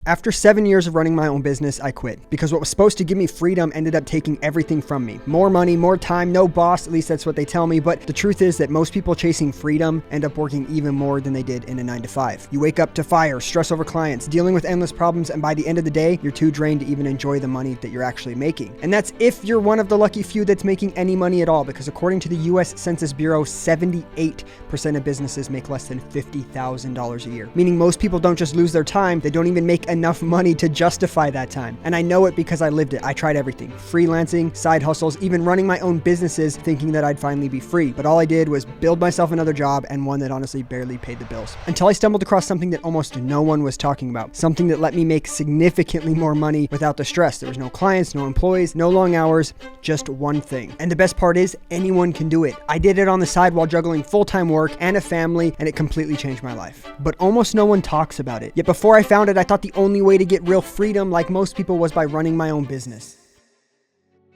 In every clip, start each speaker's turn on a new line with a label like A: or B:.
A: After 7 years of running my own business, I quit because what was supposed to give me freedom ended up taking everything from me. More money, more time, no boss, at least that's what they tell me, but the truth is that most people chasing freedom end up working even more than they did in a 9-to-5. You wake up to fire, stress over clients, dealing with endless problems, and by the end of the day, you're too drained to even enjoy the money that you're actually making. And that's if you're one of the lucky few that's making any money at all, because according to the US Census Bureau, 78% of businesses make less than $50,000 a year. Meaning most people don't just lose their time, they don't even make enough money to justify that time. And I know it because I lived it. I tried everything. Freelancing, side hustles, even running my own businesses thinking that I'd finally be free. But all I did was build myself another job, and one that honestly barely paid the bills. Until I stumbled across something that almost no one was talking about. Something that let me make significantly more money without the stress. There was no clients, no employees, no long hours, just one thing. And the best part is anyone can do it. I did it on the side while juggling full-time work and a family, and it completely changed my life. But almost no one talks about it. Yet before I found it, I thought the only way to get real freedom, like most people, was by running my own business.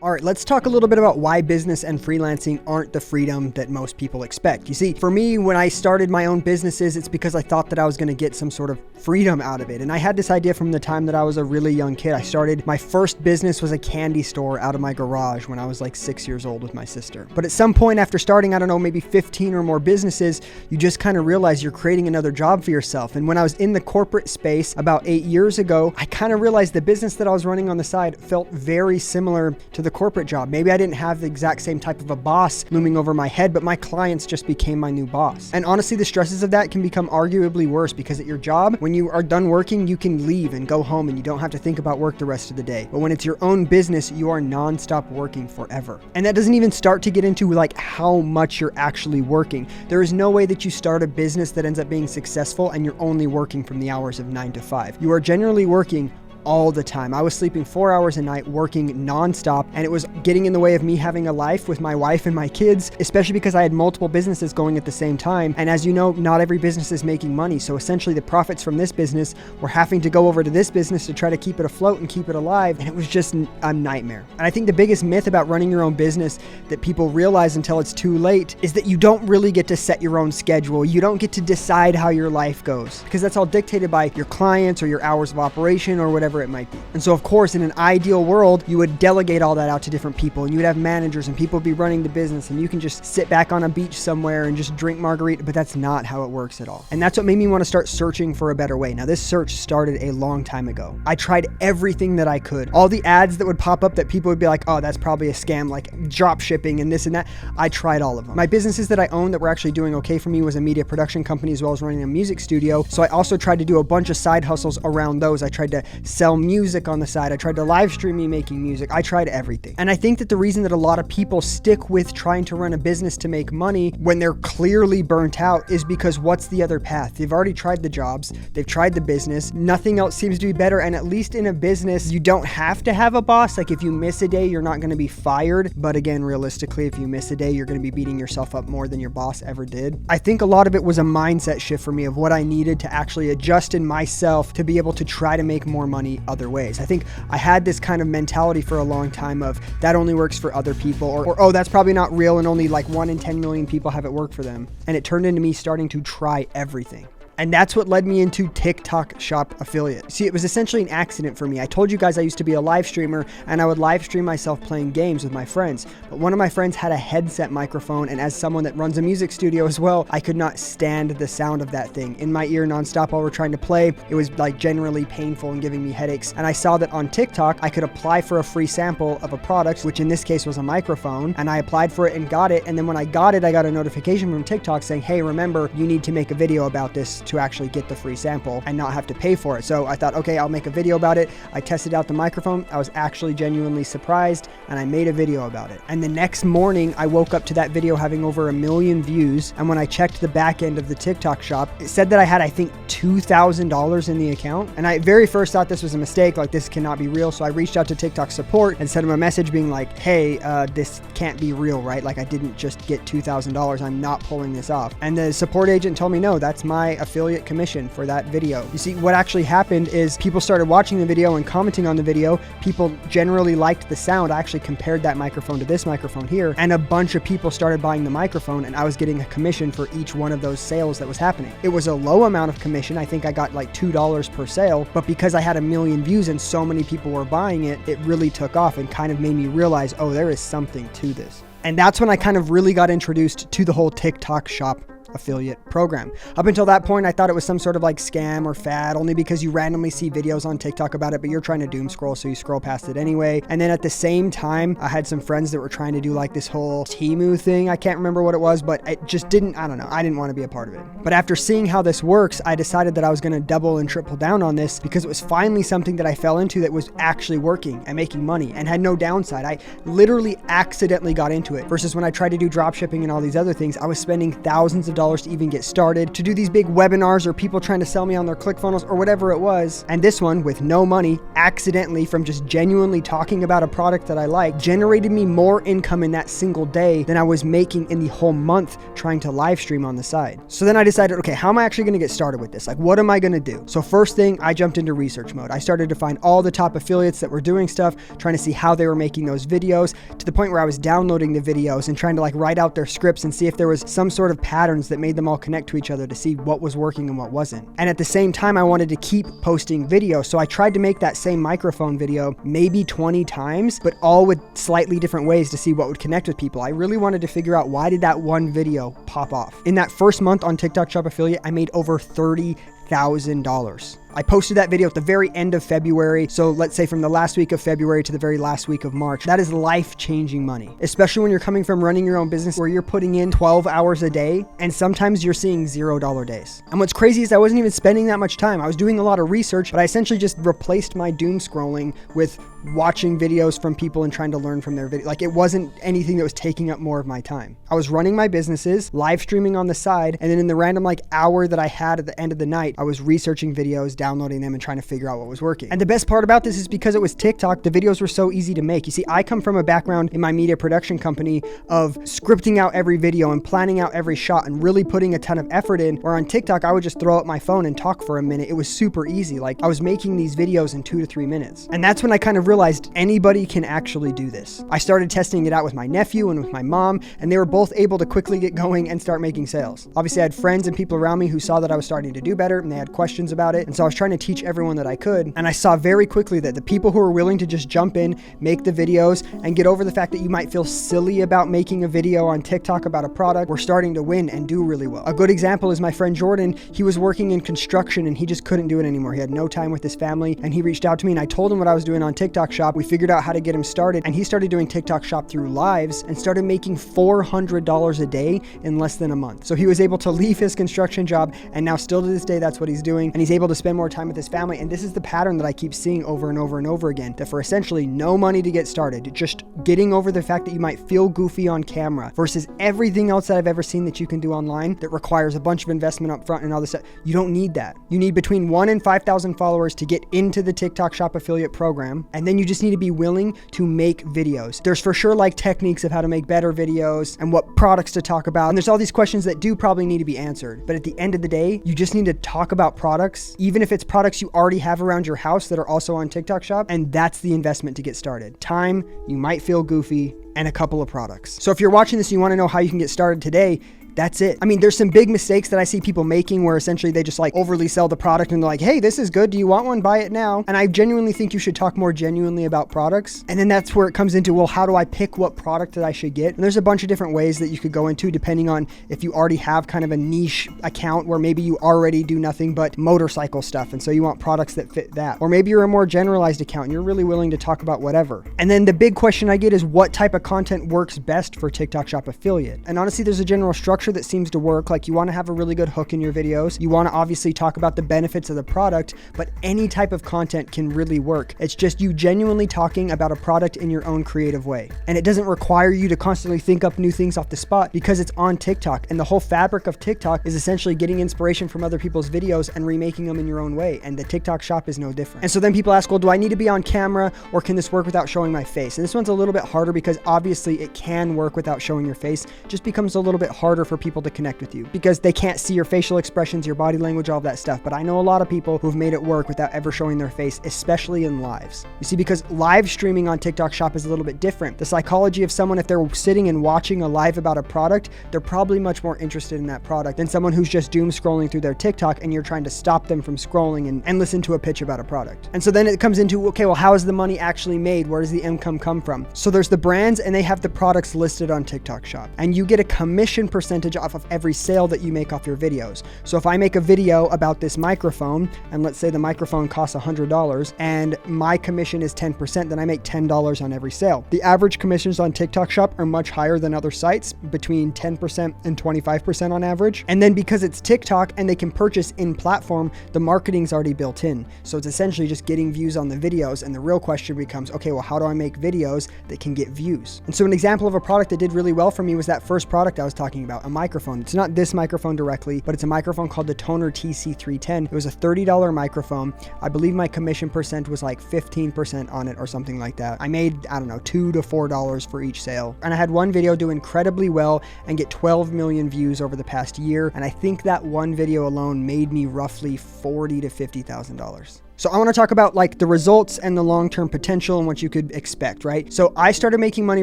A: All right, let's talk a little bit about why business and freelancing aren't the freedom that most people expect. You see, for me, when I started my own businesses, it's because I thought that I was going to get some sort of freedom out of it. And I had this idea from the time that I was a really young kid. I started, my first business was a candy store out of my garage when I was like 6 years old with my sister. But at some point after starting, I don't know, maybe 15 or more businesses, you just kind of realize you're creating another job for yourself. And when I was in the corporate space about 8 years ago, I kind of realized the business that I was running on the side felt very similar to the corporate job. Maybe I didn't have the exact same type of a boss looming over my head, but my clients just became my new boss. And honestly, the stresses of that can become arguably worse because at your job, when you are done working, you can leave and go home and you don't have to think about work the rest of the day. But when it's your own business, you are nonstop working forever. And that doesn't even start to get into like how much you're actually working. There is no way that you start a business that ends up being successful and you're only working from the hours of 9 to 5. You are generally working all the time. I was sleeping 4 hours a night, working nonstop, and it was getting in the way of me having a life with my wife and my kids, especially because I had multiple businesses going at the same time. And as you know, not every business is making money. So essentially the profits from this business were having to go over to this business to try to keep it afloat and keep it alive. And it was just a nightmare. And I think the biggest myth about running your own business that people realize until it's too late is that you don't really get to set your own schedule. You don't get to decide how your life goes because that's all dictated by your clients or your hours of operation or whatever it might be. And so of course, in an ideal world, you would delegate all that out to different people and you would have managers and people would be running the business and you can just sit back on a beach somewhere and just drink margarita, but that's not how it works at all. And that's what made me want to start searching for a better way. Now, this search started a long time ago. I tried everything that I could. All the ads that would pop up that people would be like, oh, that's probably a scam, like drop shipping and this and that. I tried all of them. My businesses that I owned that were actually doing okay for me was a media production company as well as running a music studio. So I also tried to do a bunch of side hustles around those. I tried to sell music on the side. I tried to live stream me making music. I tried everything. And I think that the reason that a lot of people stick with trying to run a business to make money when they're clearly burnt out is because what's the other path? They've already tried the jobs. They've tried the business. Nothing else seems to be better. And at least in a business, you don't have to have a boss. Like if you miss a day, you're not going to be fired. But again, realistically, if you miss a day, you're going to be beating yourself up more than your boss ever did. I think a lot of it was a mindset shift for me of what I needed to actually adjust in myself to be able to try to make more money other ways. I think I had this kind of mentality for a long time of that only works for other people or oh, that's probably not real and only like 1 in 10 million people have it work for them. And it turned into me starting to try everything. And that's what led me into TikTok Shop Affiliate. See, it was essentially an accident for me. I told you guys I used to be a live streamer and I would live stream myself playing games with my friends. But one of my friends had a headset microphone, and as someone that runs a music studio as well, I could not stand the sound of that thing in my ear nonstop while we're trying to play. It was like generally painful and giving me headaches. And I saw that on TikTok, I could apply for a free sample of a product, which in this case was a microphone. And I applied for it and got it. And then when I got it, I got a notification from TikTok saying, hey, remember, you need to make a video about this to actually get the free sample and not have to pay for it. So I thought, okay, I'll make a video about it. I tested out the microphone. I was actually genuinely surprised and I made a video about it. And the next morning I woke up to that video having over 1 million views. And when I checked the back end of the TikTok shop, it said that I had, I think, $2,000 in the account. And I very first thought this was a mistake, like this cannot be real. So I reached out to TikTok support and sent them a message being like, hey, this can't be real, right? Like I didn't just get $2,000. I'm not pulling this off. And the support agent told me, no, that's my affiliate affiliate commission for that video. You see, what actually happened is people started watching the video and commenting on the video. People generally liked the sound. I actually compared that microphone to this microphone here, and a bunch of people started buying the microphone, and I was getting a commission for each one of those sales that was happening. It was a low amount of commission. I think I got like $2 per sale, but because I had 1 million views and so many people were buying it, it really took off and kind of made me realize, oh, there is something to this. And that's when I kind of really got introduced to the whole TikTok Shop affiliate program. Up until that point, I thought it was some sort of like scam or fad, only because you randomly see videos on TikTok about it, but you're trying to doom scroll, so you scroll past it anyway. And then at the same time, I had some friends that were trying to do like this whole Temu thing. I can't remember what it was, but it just didn't, I don't know. I didn't want to be a part of it. But after seeing how this works, I decided that I was going to double and triple down on this because it was finally something that I fell into that was actually working and making money and had no downside. I literally accidentally got into it versus when I tried to do drop shipping and all these other things, I was spending thousands of dollars to even get started, to do these big webinars or people trying to sell me on their ClickFunnels or whatever it was. And this one, with no money, accidentally from just genuinely talking about a product that I like, generated me more income in that single day than I was making in the whole month trying to live stream on the side. So then I decided, okay, how am I actually going to get started with this? Like, what am I going to do? So first thing, I jumped into research mode. I started to find all the top affiliates that were doing stuff, trying to see how they were making those videos, to the point where I was downloading the videos and trying to like write out their scripts and see if there was some sort of patterns that made them all connect to each other to see what was working and what wasn't. And at the same time, I wanted to keep posting videos. So I tried to make that same microphone video maybe 20 times, but all with slightly different ways to see what would connect with people. I really wanted to figure out, why did that one video pop off? In that first month on TikTok Shop Affiliate, I made over $30,000. I posted that video at the very end of February. So let's say from the last week of February to the very last week of March. That is life-changing money, especially when you're coming from running your own business where you're putting in 12 hours a day and sometimes you're seeing $0 days. And what's crazy is I wasn't even spending that much time. I was doing a lot of research, but I essentially just replaced my doom scrolling with watching videos from people and trying to learn from their video. Like, it wasn't anything that was taking up more of my time. I was running my businesses, live streaming on the side, and then in the random like hour that I had at the end of the night, I was researching videos, downloading them, and trying to figure out what was working. And the best part about this is because it was TikTok, the videos were so easy to make. You see, I come from a background in my media production company of scripting out every video and planning out every shot and really putting a ton of effort in, where on TikTok, I would just throw up my phone and talk for a minute. It was super easy. Like, I was making these videos in 2 to 3 minutes. And that's when I kind of realized anybody can actually do this. I started testing it out with my nephew and with my mom, and they were both able to quickly get going and start making sales. Obviously, I had friends and people around me who saw that I was starting to do better and they had questions about it. And so I was trying to teach everyone that I could. And I saw very quickly that the people who were willing to just jump in, make the videos, and get over the fact that you might feel silly about making a video on TikTok about a product were starting to win and do really well. A good example is my friend Jordan. He was working in construction and he just couldn't do it anymore. He had no time with his family, and he reached out to me and I told him what I was doing on TikTok Shop. We figured out how to get him started, and he started doing TikTok Shop through lives and started making $400 a day in less than a month. So he was able to leave his construction job, and now still to this day, that's what he's doing. And he's able to spend more time with his family. And this is the pattern that I keep seeing over and over and over again, that for essentially no money to get started, just getting over the fact that you might feel goofy on camera versus everything else that I've ever seen that you can do online that requires a bunch of investment up front and all this stuff. You don't need that. You need between 1 and 5,000 followers to get into the TikTok Shop affiliate program. And then you just need to be willing to make videos. There's for sure like techniques of how to make better videos and what products to talk about. And there's all these questions that do probably need to be answered. But at the end of the day, you just need to talk about products, even if it's products you already have around your house that are also on TikTok Shop. And that's the investment to get started. Time, you might feel goofy, and a couple of products. So if you're watching this and you want to know how you can get started today, that's it. I mean, there's some big mistakes that I see people making where essentially they just like overly sell the product and they're like, hey, this is good. Do you want one? Buy it now. And I genuinely think you should talk more genuinely about products. And then that's where it comes into, well, how do I pick what product that I should get? And there's a bunch of different ways that you could go into depending on if you already have kind of a niche account where maybe you already do nothing but motorcycle stuff. And so you want products that fit that. Or maybe you're a more generalized account and you're really willing to talk about whatever. And then the big question I get is, what type of content works best for TikTok Shop affiliate? And honestly, there's a general structure that seems to work. Like, you want to have a really good hook in your videos. You want to obviously talk about the benefits of the product, but any type of content can really work. It's just you genuinely talking about a product in your own creative way. And it doesn't require you to constantly think up new things off the spot because it's on TikTok. And the whole fabric of TikTok is essentially getting inspiration from other people's videos and remaking them in your own way. And the TikTok Shop is no different. And so then people ask, well, do I need to be on camera or can this work without showing my face? And this one's a little bit harder because obviously it can work without showing your face. It just becomes a little bit harder for for people to connect with you because they can't see your facial expressions, your body language, all of that stuff. But I know a lot of people who've made it work without ever showing their face, especially in lives. You see, because live streaming on TikTok Shop is a little bit different. The psychology of someone, if they're sitting and watching a live about a product, they're probably much more interested in that product than someone who's just doom scrolling through their TikTok and you're trying to stop them from scrolling and listen to a pitch about a product. And so then it comes into, okay, well, how is the money actually made? Where does the income come from? So there's the brands and they have the products listed on TikTok Shop, and you get a commission percentage off of every sale that you make off your videos. So if I make a video about this microphone, and let's say the microphone costs $100 and my commission is 10%, then I make $10 on every sale. The average commissions on TikTok Shop are much higher than other sites, between 10% and 25% on average. And then because it's TikTok and they can purchase in platform, the marketing's already built in. So it's essentially just getting views on the videos. And the real question becomes, okay, well, how do I make videos that can get views? And so an example of a product that did really well for me was that first product I was talking about, a microphone. It's not this microphone directly, but it's a microphone called the Tonor TC310. It was a $30 microphone. I believe my commission percent was like 15% on it or something like that. I made, I don't know, $2 to $4 for each sale. And I had one video do incredibly well and get 12 million views over the past year. And I think that one video alone made me roughly $40,000 to $50,000. So I want to talk about like the results and the long-term potential and what you could expect, right? So I started making money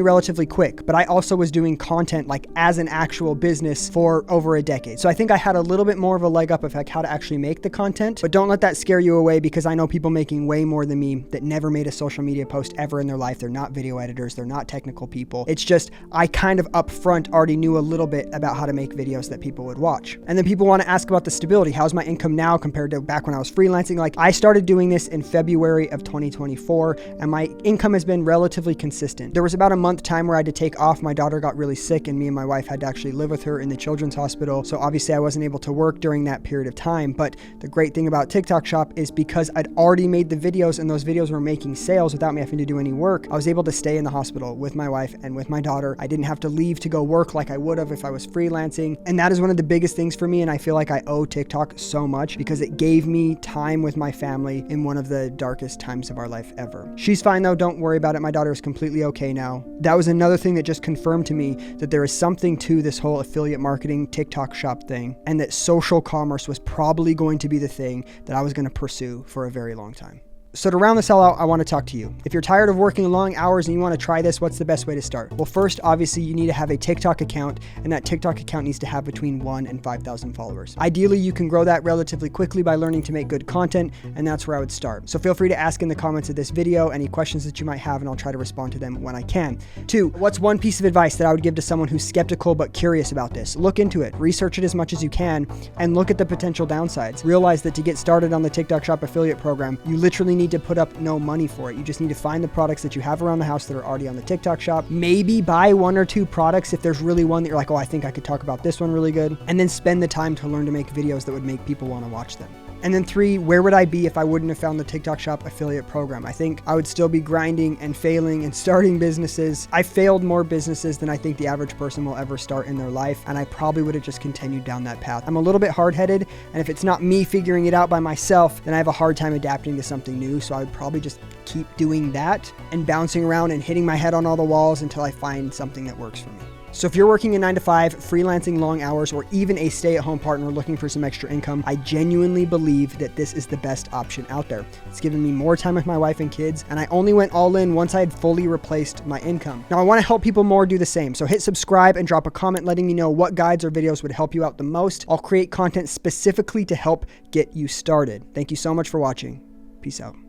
A: relatively quick, but I also was doing content like as an actual business for over a decade. So I think I had a little bit more of a leg up of like how to actually make the content, but don't let that scare you away because I know people making way more than me that never made a social media post ever in their life. They're not video editors. They're not technical people. It's just, I kind of upfront already knew a little bit about how to make videos that people would watch. And then people want to ask about the stability. How's my income now compared to back when I was freelancing? Like I started doing this in February of 2024 and my income has been relatively consistent. There was about a month time where I had to take off. My daughter got really sick and me and my wife had to actually live with her in the children's hospital. So obviously I wasn't able to work during that period of time. But the great thing about TikTok Shop is because I'd already made the videos and those videos were making sales without me having to do any work, I was able to stay in the hospital with my wife and with my daughter. I didn't have to leave to go work like I would have if I was freelancing. And that is one of the biggest things for me. And I feel like I owe TikTok so much because it gave me time with my family in one of the darkest times of our life ever. She's fine though, don't worry about it. My daughter is completely okay now. That was another thing that just confirmed to me that there is something to this whole affiliate marketing TikTok Shop thing, and that social commerce was probably going to be the thing that I was going to pursue for a very long time. So to round this all out, I want to talk to you. If you're tired of working long hours and you want to try this, what's the best way to start? Well, first, obviously, you need to have a TikTok account, and that TikTok account needs to have between 1 and 5,000 followers. Ideally, you can grow that relatively quickly by learning to make good content, and that's where I would start. So feel free to ask in the comments of this video any questions that you might have, and I'll try to respond to them when I can. 2, what's one piece of advice that I would give to someone who's skeptical but curious about this? Look into it, research it as much as you can, and look at the potential downsides. Realize that to get started on the TikTok Shop affiliate program, you literally need to put up no money for it. You just need to find the products that you have around the house that are already on the TikTok Shop. Maybe buy 1 or 2 products if there's really one that you're like, oh, I think I could talk about this one really good. And then spend the time to learn to make videos that would make people want to watch them. And then 3, where would I be if I wouldn't have found the TikTok Shop affiliate program? I think I would still be grinding and failing and starting businesses. I failed more businesses than I think the average person will ever start in their life, and I probably would have just continued down that path. I'm a little bit hard-headed, and if it's not me figuring it out by myself, then I have a hard time adapting to something new, so I would probably just keep doing that and bouncing around and hitting my head on all the walls until I find something that works for me. So if you're working a 9 to 5, freelancing long hours, or even a stay-at-home partner looking for some extra income, I genuinely believe that this is the best option out there. It's given me more time with my wife and kids, and I only went all in once I had fully replaced my income. Now I want to help people more do the same, so hit subscribe and drop a comment letting me know what guides or videos would help you out the most. I'll create content specifically to help get you started. Thank you so much for watching. Peace out.